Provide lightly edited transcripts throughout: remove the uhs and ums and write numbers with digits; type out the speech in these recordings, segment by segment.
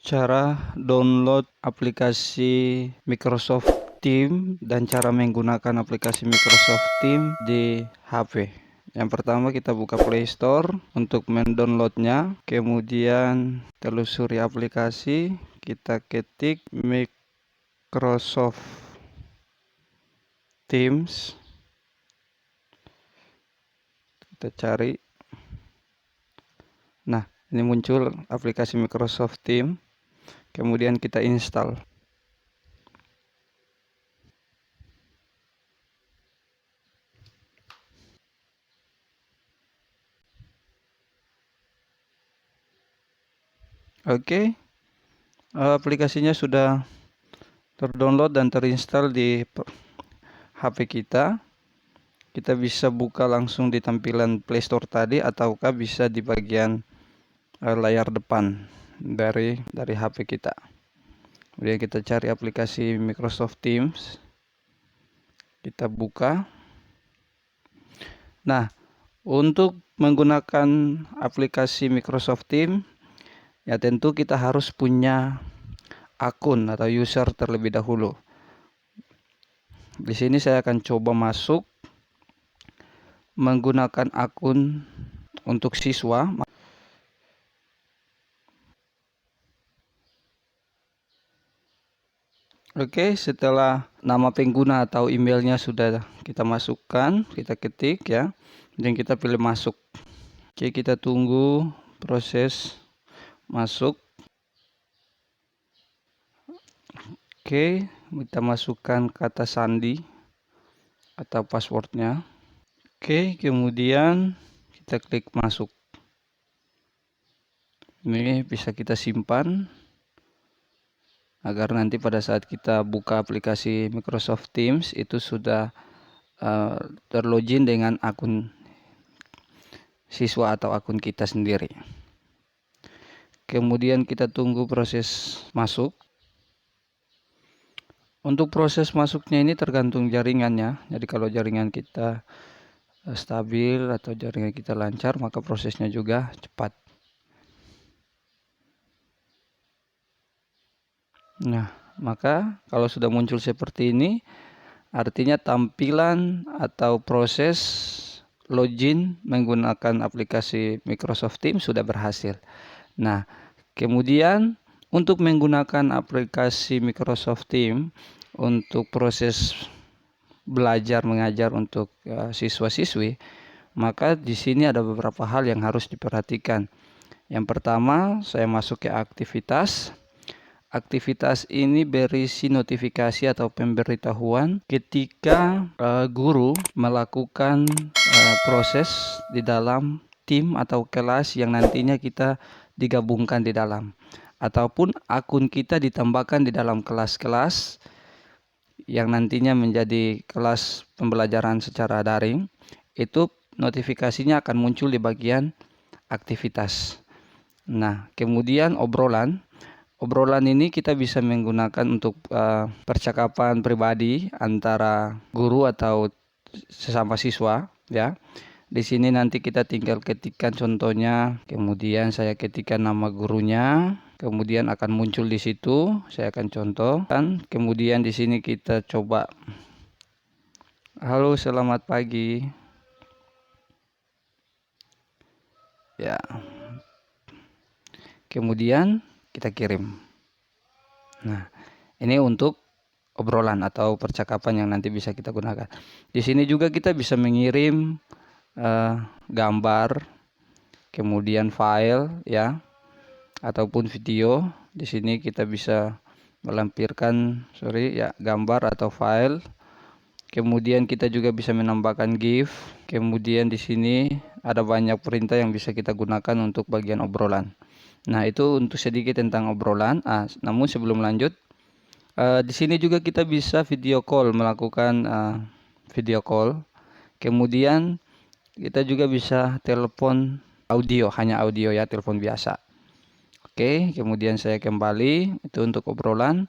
Cara download aplikasi Microsoft Teams dan cara menggunakan aplikasi Microsoft Teams di HP. Yang pertama kita buka Play Store untuk mendownloadnya, kemudian telusuri aplikasi, kita ketik Microsoft Teams, kita cari. Nah, ini muncul aplikasi Microsoft Teams, kemudian kita install. Oke, aplikasinya sudah terdownload dan terinstall di HP kita. Kita bisa buka langsung di tampilan Play Store tadi, ataukah bisa di bagian layar depan dari HP kita. Kemudian kita cari aplikasi Microsoft Teams, kita buka. Nah, untuk menggunakan aplikasi Microsoft Teams, ya tentu kita harus punya akun atau user terlebih dahulu. Di sini saya akan coba masuk menggunakan akun untuk siswa. Oke, setelah nama pengguna atau emailnya sudah kita masukkan, kita ketik ya, dan kita pilih masuk. Oke, kita tunggu proses masuk. Oke, kita masukkan kata sandi atau passwordnya. Oke, kemudian kita klik masuk. Ini bisa kita simpan agar nanti pada saat kita buka aplikasi Microsoft Teams itu sudah terlogin dengan akun siswa atau akun kita sendiri. Kemudian kita tunggu proses masuk. Untuk proses masuknya ini tergantung jaringannya. Jadi kalau jaringan kita stabil atau jaringan kita lancar, maka prosesnya juga cepat. Nah, maka kalau sudah muncul seperti ini, artinya tampilan atau proses login menggunakan aplikasi Microsoft Teams sudah berhasil. Nah, kemudian untuk menggunakan aplikasi Microsoft Teams untuk proses belajar mengajar untuk siswa-siswi, maka di sini ada beberapa hal yang harus diperhatikan. Yang pertama, saya masuk ke aktivitas. Aktivitas ini berisi notifikasi atau pemberitahuan ketika guru melakukan proses di dalam tim atau kelas yang nantinya kita digabungkan di dalam, ataupun akun kita ditambahkan di dalam kelas-kelas yang nantinya menjadi kelas pembelajaran secara daring. Itu notifikasinya akan muncul di bagian aktivitas. Nah, kemudian obrolan ini kita bisa menggunakan untuk percakapan pribadi antara guru atau sesama siswa ya. Di sini nanti kita tinggal ketikkan contohnya, kemudian saya ketikkan nama gurunya, kemudian akan muncul di situ. Saya akan contohkan. Kemudian di sini kita coba, halo selamat pagi. Ya. Kemudian kita kirim. Nah, ini untuk obrolan atau percakapan yang nanti bisa kita gunakan. Di sini juga kita bisa mengirim gambar, kemudian file ya, ataupun video. Di sini kita bisa melampirkan gambar atau file. Kemudian kita juga bisa menambahkan GIF. Kemudian di sini ada banyak perintah yang bisa kita gunakan untuk bagian obrolan. Nah, itu untuk sedikit tentang obrolan. Namun sebelum lanjut, di sini juga kita bisa video call, melakukan video call. Kemudian kita juga bisa telepon audio, hanya audio ya, telepon biasa. Oke, kemudian saya kembali, itu untuk obrolan.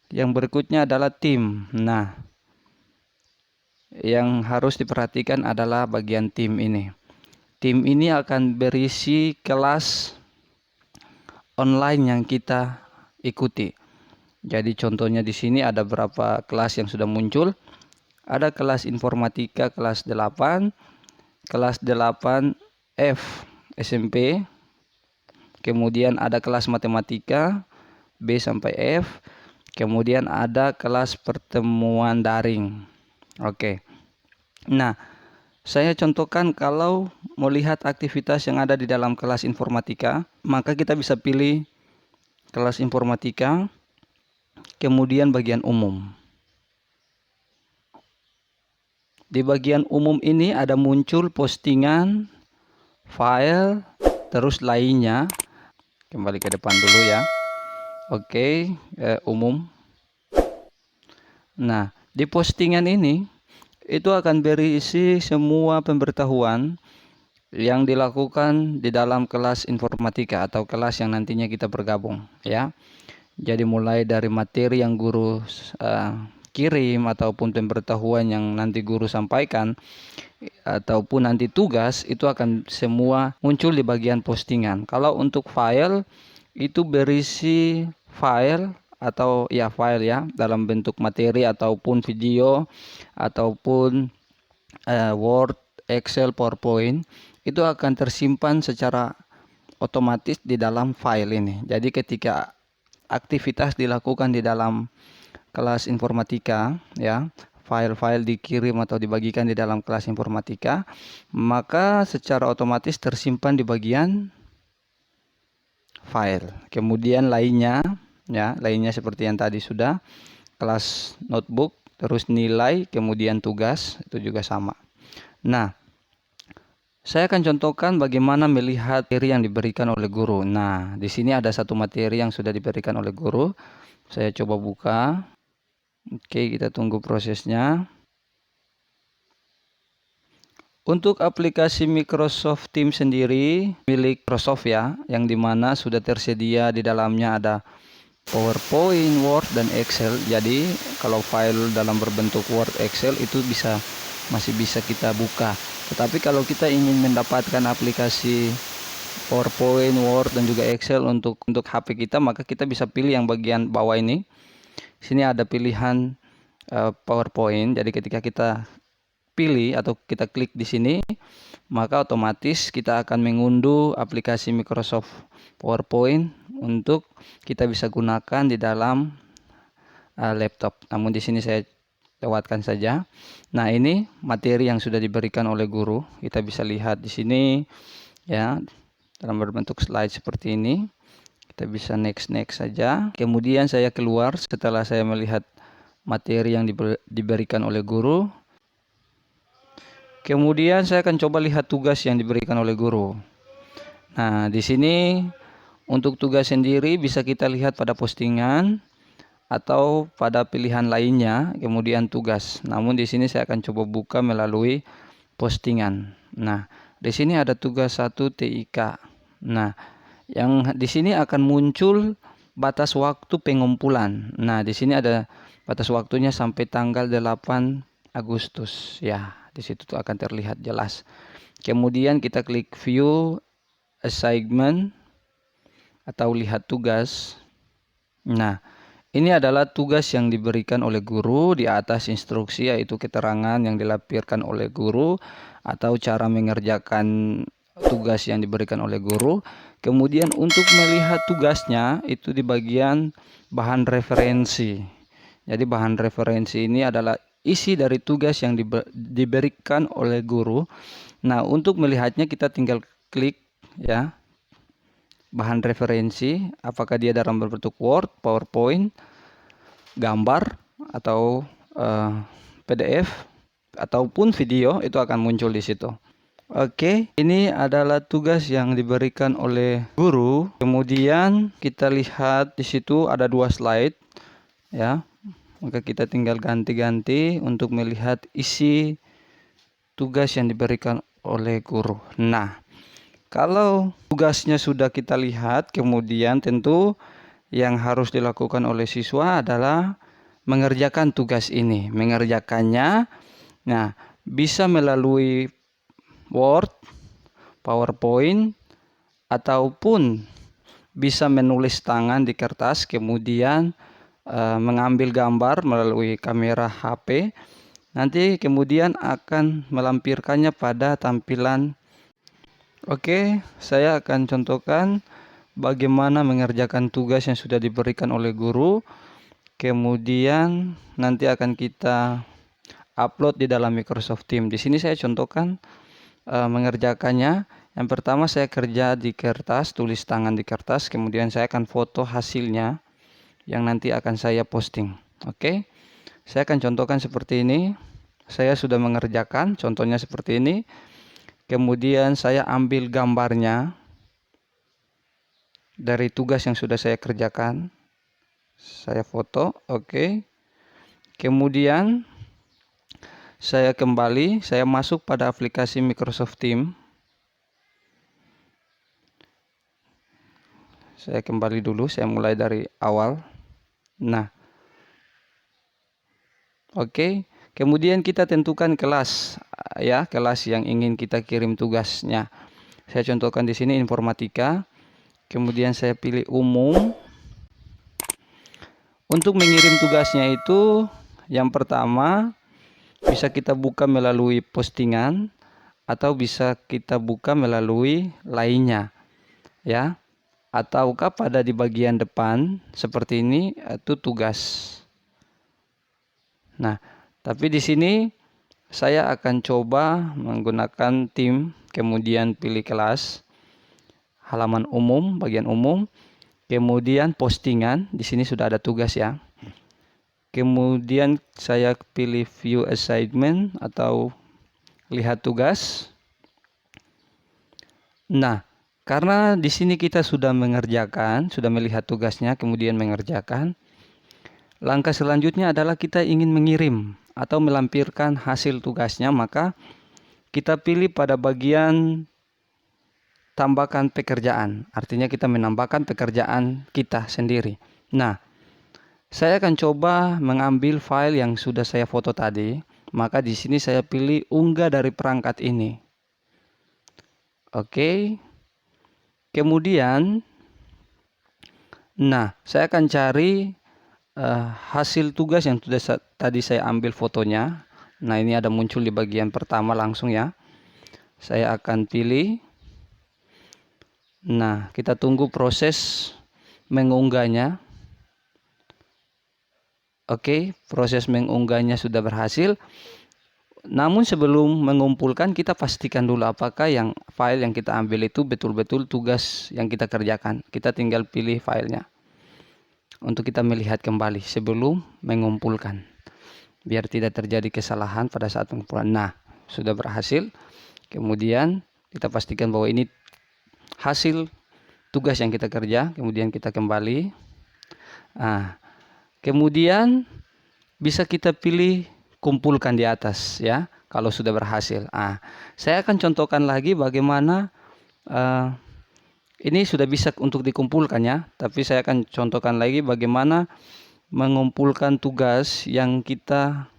Yang berikutnya adalah tim. Nah, yang harus diperhatikan adalah bagian tim ini. Tim ini akan berisi kelas online yang kita ikuti. Jadi contohnya di sini ada beberapa kelas yang sudah muncul. Ada kelas informatika kelas 8, kelas 8F SMP. Kemudian ada kelas matematika B sampai F. Kemudian ada kelas pertemuan daring. Oke. Nah, saya contohkan kalau melihat aktivitas yang ada di dalam kelas informatika, maka kita bisa pilih kelas informatika, kemudian bagian umum. Di bagian umum ini ada muncul postingan, file, terus lainnya. Kembali ke depan dulu ya. Oke, umum. Nah, di postingan ini itu akan berisi semua pemberitahuan yang dilakukan di dalam kelas informatika atau kelas yang nantinya kita bergabung ya. Jadi mulai dari materi yang guru kirim ataupun pemberitahuan yang nanti guru sampaikan ataupun nanti tugas itu akan semua muncul di bagian postingan. Kalau untuk file itu berisi file atau ya file ya dalam bentuk materi ataupun video ataupun Word, Excel, PowerPoint itu akan tersimpan secara otomatis di dalam file ini. Jadi ketika aktivitas dilakukan di dalam kelas informatika ya, file-file dikirim atau dibagikan di dalam kelas informatika, maka secara otomatis tersimpan di bagian file. Kemudian lainnya ya, lainnya seperti yang tadi sudah kelas notebook, terus nilai, kemudian tugas itu juga sama. Nah, saya akan contohkan bagaimana melihat materi yang diberikan oleh guru. Nah, di sini ada satu materi yang sudah diberikan oleh guru. Saya coba buka. Oke, kita tunggu prosesnya. Untuk aplikasi Microsoft Teams sendiri milik Microsoft ya, yang dimana sudah tersedia di dalamnya ada PowerPoint, Word, dan Excel. Jadi kalau file dalam berbentuk Word, Excel itu masih bisa kita buka. Tetapi kalau kita ingin mendapatkan aplikasi PowerPoint, Word, dan juga Excel untuk HP kita, maka kita bisa pilih yang bagian bawah ini. Sini ada pilihan PowerPoint. Jadi ketika kita pilih atau kita klik di sini, maka otomatis kita akan mengunduh aplikasi Microsoft PowerPoint untuk kita bisa gunakan di dalam laptop. Namun di sini saya lewatkan saja. Nah, ini materi yang sudah diberikan oleh guru. Kita bisa lihat di sini ya, dalam berbentuk slide seperti ini. Kita bisa next saja. Kemudian saya keluar setelah saya melihat materi yang diberikan oleh guru. Kemudian saya akan coba lihat tugas yang diberikan oleh guru. Nah, di sini untuk tugas sendiri bisa kita lihat pada postingan atau pada pilihan lainnya, kemudian tugas. Namun di sini saya akan coba buka melalui postingan. Nah, di sini ada tugas 1 TIK. Nah, yang di sini akan muncul batas waktu pengumpulan. Nah, di sini ada batas waktunya sampai tanggal 8 Agustus. Ya, di situ tuh akan terlihat jelas. Kemudian kita klik view assignment atau lihat tugas. Nah, ini adalah tugas yang diberikan oleh guru di atas instruksi, yaitu keterangan yang dilampirkan oleh guru atau cara mengerjakan tugas yang diberikan oleh guru. Kemudian untuk melihat tugasnya itu di bagian bahan referensi. Jadi bahan referensi ini adalah isi dari tugas yang diberikan oleh guru. Nah, untuk melihatnya kita tinggal klik ya, bahan referensi, apakah dia dalam berbentuk Word, PowerPoint, gambar, atau PDF, ataupun video, itu akan muncul di situ. Oke, ini adalah tugas yang diberikan oleh guru. Kemudian kita lihat di situ ada 2 slide ya. Maka kita tinggal ganti-ganti untuk melihat isi tugas yang diberikan oleh guru. Nah, kalau tugasnya sudah kita lihat, kemudian tentu yang harus dilakukan oleh siswa adalah mengerjakan tugas ini. Mengerjakannya, nah, bisa melalui Word, PowerPoint, ataupun bisa menulis tangan di kertas, kemudian mengambil gambar melalui kamera HP, nanti kemudian akan melampirkannya pada tampilan. Oke, saya akan contohkan bagaimana mengerjakan tugas yang sudah diberikan oleh guru, kemudian nanti akan kita upload di dalam Microsoft Teams. Di sini saya contohkan mengerjakannya. Yang pertama saya kerja di kertas, tulis tangan di kertas, kemudian saya akan foto hasilnya yang nanti akan saya posting. Oke, saya akan contohkan seperti ini. Saya sudah mengerjakan, contohnya seperti ini. Kemudian saya ambil gambarnya dari tugas yang sudah saya kerjakan. Saya foto, oke. Kemudian saya kembali, saya masuk pada aplikasi Microsoft Teams. Saya kembali dulu, saya mulai dari awal. Nah, oke. Kemudian kita tentukan kelas, ya, kelas yang ingin kita kirim tugasnya. Saya contohkan di sini informatika. Kemudian saya pilih umum. Untuk mengirim tugasnya itu, yang pertama bisa kita buka melalui postingan atau bisa kita buka melalui lainnya, ya. Ataukah pada di bagian depan seperti ini itu tugas. Nah, tapi di sini saya akan coba menggunakan tim, kemudian pilih kelas, halaman umum, bagian umum, kemudian postingan. Di sini sudah ada tugas ya. Kemudian saya pilih view assignment atau lihat tugas. Nah, karena di sini kita sudah mengerjakan, sudah melihat tugasnya, kemudian mengerjakan. Langkah selanjutnya adalah kita ingin mengirim atau melampirkan hasil tugasnya, maka kita pilih pada bagian tambahkan pekerjaan. Artinya kita menambahkan pekerjaan kita sendiri. Nah, saya akan coba mengambil file yang sudah saya foto tadi. Maka di sini saya pilih unggah dari perangkat ini. Oke. Kemudian, nah, saya akan cari hasil tugas yang sudah tadi saya ambil fotonya. Nah, ini ada muncul di bagian pertama langsung ya. Saya akan pilih. Nah, kita tunggu proses mengunggahnya. Oke, proses mengunggahnya sudah berhasil. Namun sebelum mengumpulkan, kita pastikan dulu apakah yang file yang kita ambil itu betul-betul tugas yang kita kerjakan. Kita tinggal pilih filenya untuk kita melihat kembali sebelum mengumpulkan, biar tidak terjadi kesalahan pada saat pengumpulan. Nah, sudah berhasil. Kemudian kita pastikan bahwa ini hasil tugas yang kita kerja. Kemudian kita kembali. Nah, kemudian bisa kita pilih kumpulkan di atas ya, kalau sudah berhasil. Saya akan contohkan lagi bagaimana ini sudah bisa untuk dikumpulkan ya, tapi saya akan contohkan lagi bagaimana mengumpulkan tugas yang kita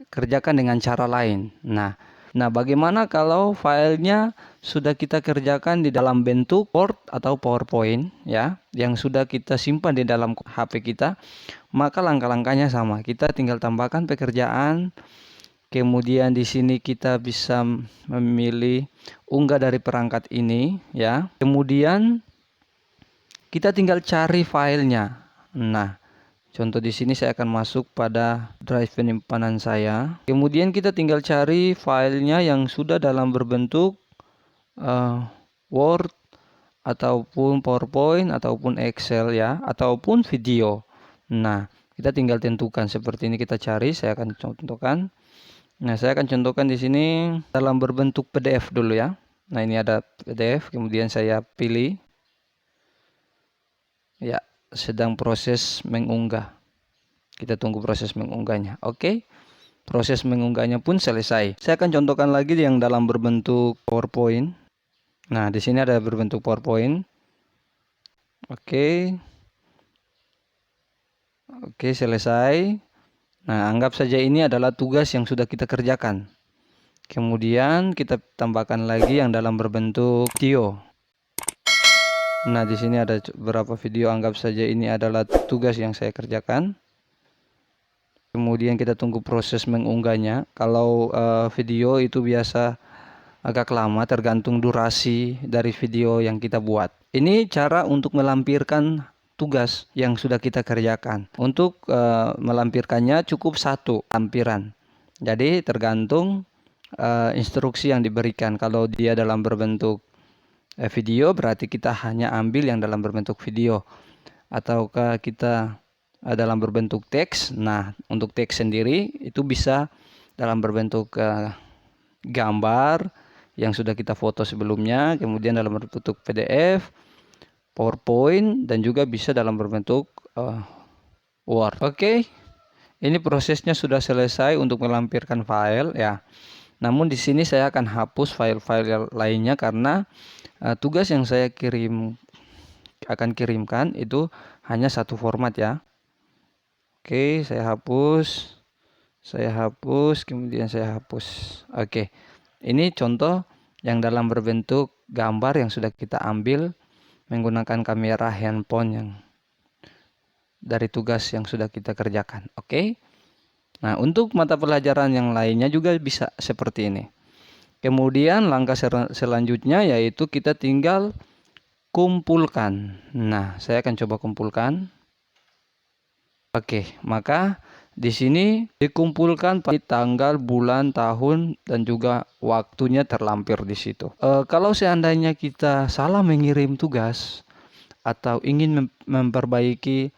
kerjakan dengan cara lain. Nah, bagaimana kalau filenya sudah kita kerjakan di dalam bentuk Word atau PowerPoint ya, yang sudah kita simpan di dalam HP kita, maka langkah-langkahnya sama. Kita tinggal tambahkan pekerjaan. Kemudian di sini kita bisa memilih unggah dari perangkat ini ya. Kemudian kita tinggal cari filenya. Nah, contoh di sini saya akan masuk pada drive penyimpanan saya. Kemudian kita tinggal cari filenya yang sudah dalam berbentuk Word ataupun PowerPoint ataupun Excel ya, ataupun video. Nah, kita tinggal tentukan seperti ini, kita cari. Saya akan contohkan. Nah, saya akan contohkan di sini dalam berbentuk PDF dulu ya. Nah, ini ada PDF, kemudian saya pilih. Ya, sedang proses mengunggah. Kita tunggu proses mengunggahnya. Oke. Proses mengunggahnya pun selesai. Saya akan contohkan lagi yang dalam berbentuk PowerPoint. Nah, di sini ada berbentuk PowerPoint. Oke. Oke, selesai. Nah, anggap saja ini adalah tugas yang sudah kita kerjakan. Kemudian kita tambahkan lagi yang dalam berbentuk video. Nah, di sini ada beberapa video, anggap saja ini adalah tugas yang saya kerjakan. Kemudian kita tunggu proses mengunggahnya. Kalau video itu biasa agak lama, tergantung durasi dari video yang kita buat. Ini cara untuk melampirkan tugas yang sudah kita kerjakan. Untuk melampirkannya cukup satu lampiran. Jadi tergantung instruksi yang diberikan. Kalau dia dalam berbentuk video, berarti kita hanya ambil yang dalam berbentuk video. Ataukah kita dalam berbentuk teks. Nah, untuk teks sendiri itu bisa dalam berbentuk gambar yang sudah kita foto sebelumnya, kemudian dalam berbentuk PDF, PowerPoint, dan juga bisa dalam berbentuk Word. Oke, ini prosesnya sudah selesai untuk melampirkan file ya. Namun di sini saya akan hapus file-file lainnya karena tugas yang saya akan kirimkan itu hanya satu format ya. Oke, saya hapus, kemudian saya hapus. Oke, ini contoh yang dalam berbentuk gambar yang sudah kita ambil menggunakan kamera handphone yang dari tugas yang sudah kita kerjakan. Oke. Nah, untuk mata pelajaran yang lainnya juga bisa seperti ini. Kemudian langkah selanjutnya yaitu kita tinggal kumpulkan. Nah, saya akan coba kumpulkan. Oke, maka di sini dikumpulkan tanggal, bulan, tahun, dan juga waktunya terlampir di situ. Kalau seandainya kita salah mengirim tugas atau ingin memperbaiki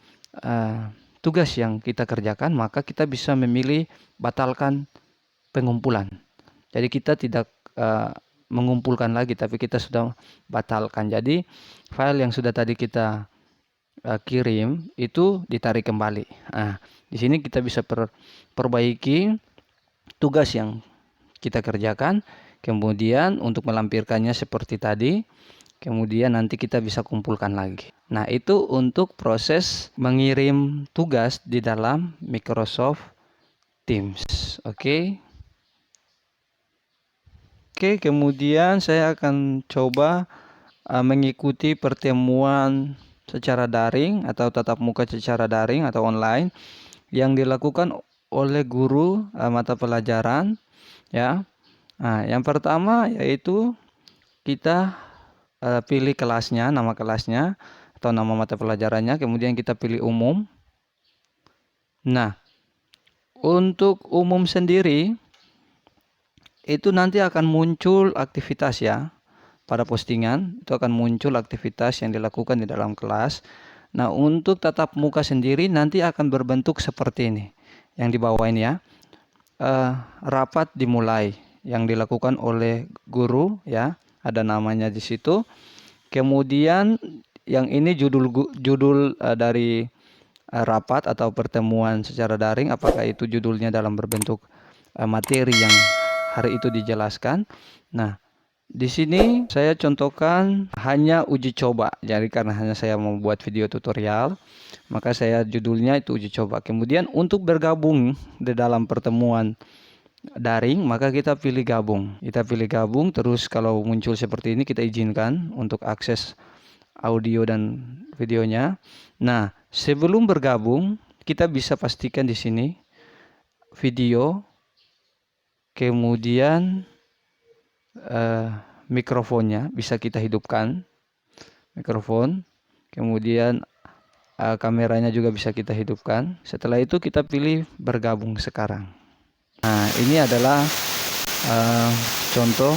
tugas yang kita kerjakan, maka kita bisa memilih batalkan pengumpulan. Jadi kita tidak mengumpulkan lagi, tapi kita sudah batalkan. Jadi file yang sudah tadi kita kirim itu ditarik kembali. Nah, di sini kita bisa perbaiki tugas yang kita kerjakan. Kemudian untuk melampirkannya seperti tadi. Kemudian nanti kita bisa kumpulkan lagi. Nah, itu untuk proses mengirim tugas di dalam Microsoft Teams. Oke. Oke, kemudian saya akan coba mengikuti pertemuan secara daring atau tatap muka secara daring atau online yang dilakukan oleh guru mata pelajaran ya. Nah, yang pertama yaitu kita pilih kelasnya, nama kelasnya atau nama mata pelajarannya, kemudian kita pilih umum. Nah, untuk umum sendiri itu nanti akan muncul aktivitas ya. Pada postingan itu akan muncul aktivitas yang dilakukan di dalam kelas. Nah, untuk tatap muka sendiri nanti akan berbentuk seperti ini. Yang di bawah ini ya. Rapat dimulai yang dilakukan oleh guru ya. Ada namanya di situ. Kemudian yang ini judul dari rapat atau pertemuan secara daring, apakah itu judulnya dalam berbentuk materi yang hari itu dijelaskan. Nah, di sini saya contohkan hanya uji coba. Jadi karena hanya saya membuat video tutorial, maka saya judulnya itu uji coba. Kemudian untuk bergabung di dalam pertemuan daring, maka kita pilih gabung. Kita pilih gabung, terus kalau muncul seperti ini kita izinkan untuk akses audio dan videonya. Nah, sebelum bergabung, kita bisa pastikan di sini video, kemudian mikrofonnya bisa kita hidupkan, mikrofon, kemudian kameranya juga bisa kita hidupkan. Setelah itu kita pilih bergabung sekarang. Nah, ini adalah contoh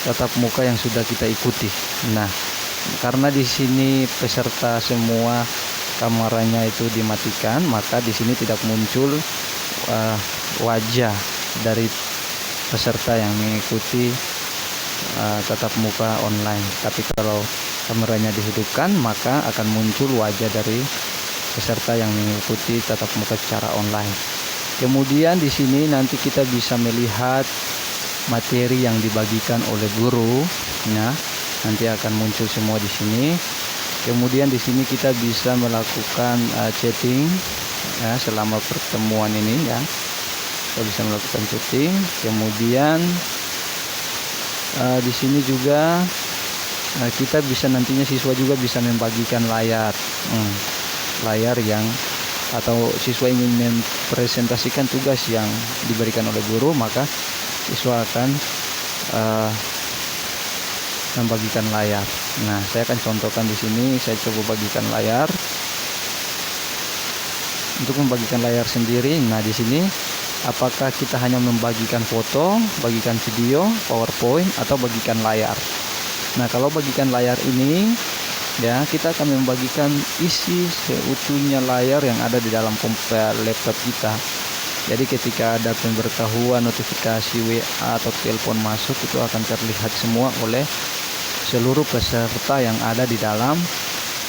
tatap muka yang sudah kita ikuti. Nah, karena di sini peserta semua kameranya itu dimatikan, maka di sini tidak muncul wajah dari peserta yang mengikuti tatap muka online. Tapi kalau kameranya dihidupkan, maka akan muncul wajah dari peserta yang mengikuti tatap muka secara online. Kemudian di sini nanti kita bisa melihat materi yang dibagikan oleh guru. Nah, nanti akan muncul semua di sini. Kemudian di sini kita bisa melakukan chatting ya selama pertemuan ini ya. Kita bisa melakukan chatting. Kemudian di sini juga kita bisa nantinya siswa juga bisa membagikan layar, layar yang atau siswa ingin mempresentasikan tugas yang diberikan oleh guru, maka siswa akan membagikan layar. Nah, saya akan contohkan di sini. Saya coba bagikan layar. Untuk membagikan layar sendiri, nah di sini apakah kita hanya membagikan foto, bagikan video, PowerPoint, atau bagikan layar. Nah, kalau bagikan layar ini ya, kita akan membagikan isi seutuhnya layar yang ada di dalam laptop kita. Jadi ketika ada pemberitahuan, notifikasi WA atau telepon masuk, itu akan terlihat semua oleh seluruh peserta yang ada di dalam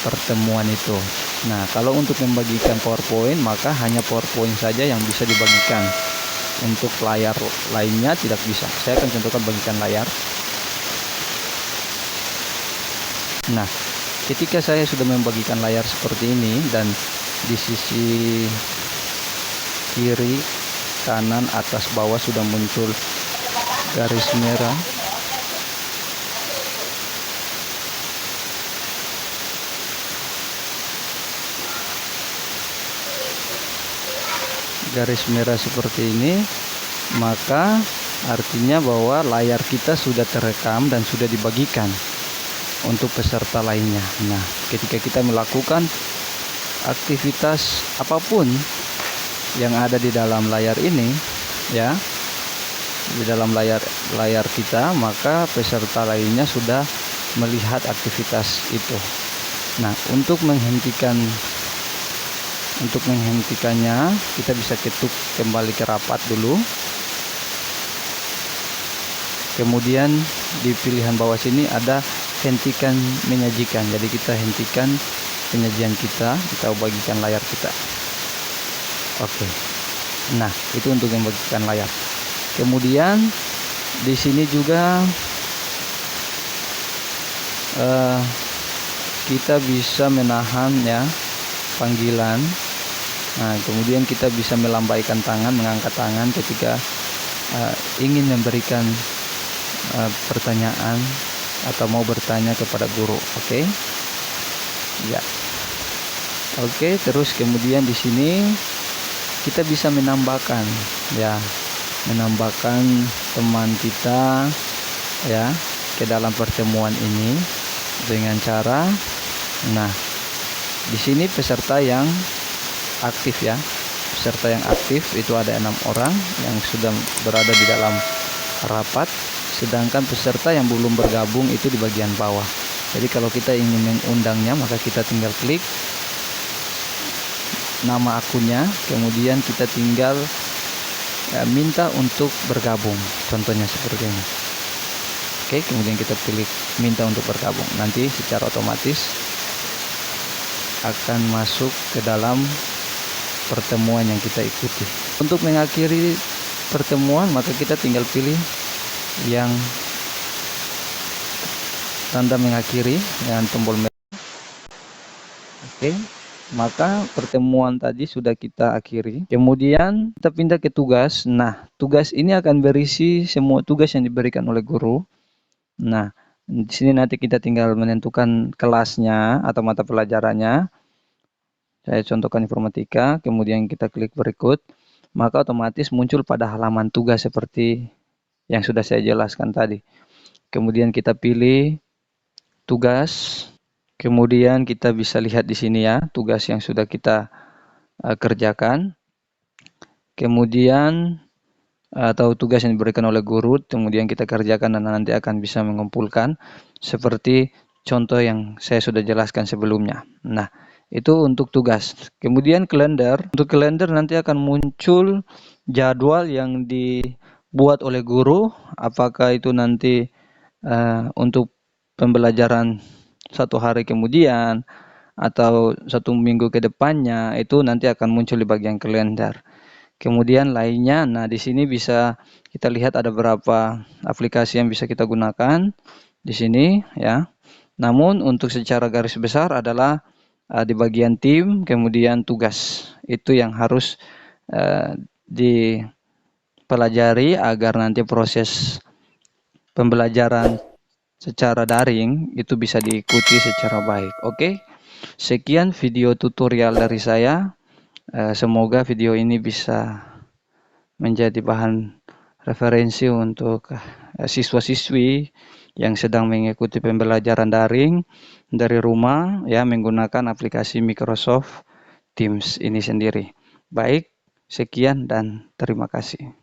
pertemuan itu. Nah, kalau untuk membagikan PowerPoint, maka hanya PowerPoint saja yang bisa dibagikan. Untuk layar lainnya tidak bisa. Saya akan contohkan bagikan layar. Nah, ketika saya sudah membagikan layar seperti ini, dan di sisi kiri, kanan, atas, bawah sudah muncul garis merah. Garis merah seperti ini, maka artinya bahwa layar kita sudah terekam dan sudah dibagikan untuk peserta lainnya. Nah, ketika kita melakukan aktivitas apapun yang ada di dalam layar ini, ya, di dalam layar kita, maka peserta lainnya sudah melihat aktivitas itu. Nah, untuk menghentikannya, kita bisa ketuk kembali ke rapat dulu. Kemudian di pilihan bawah sini ada hentikan menyajikan. Jadi kita hentikan penyajian kita bagikan layar kita. Oke. Nah, itu untuk membagikan layar. Kemudian di sini juga kita bisa menahan ya panggilan. Nah, kemudian kita bisa melambaikan tangan, mengangkat tangan ketika ingin memberikan pertanyaan atau mau bertanya kepada guru. Oke. Ya. Oke, terus kemudian di sini kita bisa menambahkan teman kita ya ke dalam pertemuan ini dengan cara, nah, di sini peserta yang aktif ya. Peserta yang aktif itu ada 6 orang yang sudah berada di dalam rapat, sedangkan peserta yang belum bergabung itu di bagian bawah. Jadi kalau kita ingin mengundangnya, maka kita tinggal klik nama akunnya, kemudian kita tinggal minta untuk bergabung, contohnya seperti ini. Oke, kemudian kita pilih minta untuk bergabung. Nanti secara otomatis akan masuk ke dalam pertemuan yang kita ikuti. Untuk mengakhiri pertemuan, maka kita tinggal pilih yang tanda mengakhiri dengan tombol merah. Oke, maka pertemuan tadi sudah kita akhiri. Kemudian kita pindah ke tugas. Nah, tugas ini akan berisi semua tugas yang diberikan oleh guru. Nah, di sini nanti kita tinggal menentukan kelasnya atau mata pelajarannya. Saya contohkan informatika, kemudian kita klik berikut, maka otomatis muncul pada halaman tugas seperti yang sudah saya jelaskan tadi. Kemudian kita pilih tugas, kemudian kita bisa lihat di sini ya, tugas yang sudah kita kerjakan. Kemudian atau tugas yang diberikan oleh guru, kemudian kita kerjakan dan nanti akan bisa mengumpulkan seperti contoh yang saya sudah jelaskan sebelumnya. Nah, itu untuk tugas. Kemudian kalender. Untuk kalender nanti akan muncul jadwal yang dibuat oleh guru. Apakah itu nanti untuk pembelajaran 1 hari kemudian atau 1 minggu ke depannya, itu nanti akan muncul di bagian kalender. Kemudian lainnya, nah di sini bisa kita lihat ada beberapa aplikasi yang bisa kita gunakan di sini ya. Namun untuk secara garis besar adalah di bagian tim, kemudian tugas. Itu yang harus dipelajari agar nanti proses pembelajaran secara daring itu bisa diikuti secara baik. Oke, sekian video tutorial dari saya. Semoga video ini bisa menjadi bahan referensi untuk siswa-siswi yang sedang mengikuti pembelajaran daring dari rumah ya menggunakan aplikasi Microsoft Teams ini sendiri. Baik, sekian dan terima kasih.